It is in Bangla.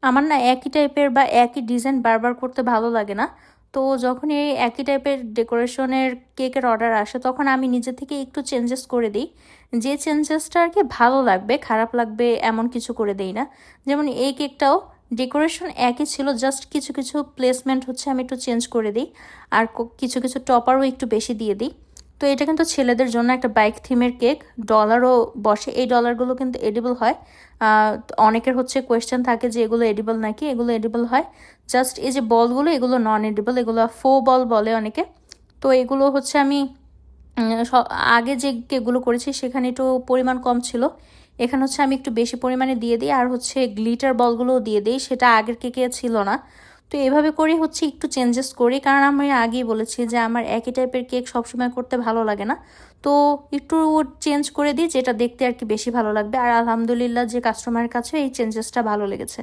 আমার না একই টাইপের বা একই ডিজাইন বারবার করতে ভালো লাগে না। তো যখন এই একই টাইপের ডেকোরেশনের কেকের অর্ডার আসে তখন আমি নিজে থেকে একটু চেঞ্জেস করে দিই। যে চেঞ্জেসটা আর কি ভালো লাগবে, খারাপ লাগবে এমন কিছু করে দেই না। যেমন এই কেকটাও ডেকোরেশন একই ছিল, জাস্ট কিছু কিছু প্লেসমেন্ট হচ্ছে আমি একটু চেঞ্জ করে দিই, আর কিছু কিছু টপারও একটু বেশি দিয়ে দিই। তো এটা কিন্তু ছেলেদের জন্য একটা বাইক থিমের কেক, ডলারও বসে। এই ডলারগুলো কিন্তু এডিবল হয়। অনেকের হচ্ছে কোয়েশ্চেন থাকে যে এগুলো এডিবল নাকি, এগুলো এডিবল হয়। জাস্ট এই যে বলগুলো এগুলো নন এডিবল, এগুলো বল বলে অনেকে। তো এগুলো হচ্ছে আমি আগে যে কেকগুলো করেছি সেখানে একটু পরিমাণ কম ছিল, এখানে হচ্ছে আমি একটু বেশি পরিমাণে দিয়ে দিই। আর হচ্ছে গ্লিটার বলগুলোও দিয়ে দিই, সেটা আগের কেকে ছিল না। তো এভাবে করে হচ্ছে একটু চেঞ্জেস করি, কারণ আমি আগেই বলেছি যে আমার একই টাইপের কেক সবসময় করতে ভালো লাগে না। তো একটু চেঞ্জ করে দিই, যেটা দেখতে আর কি বেশি ভালো লাগবে। আর আলহামদুলিল্লাহ যে কাস্টমারের কাছে এই চেঞ্জেসটা ভালো লেগেছে।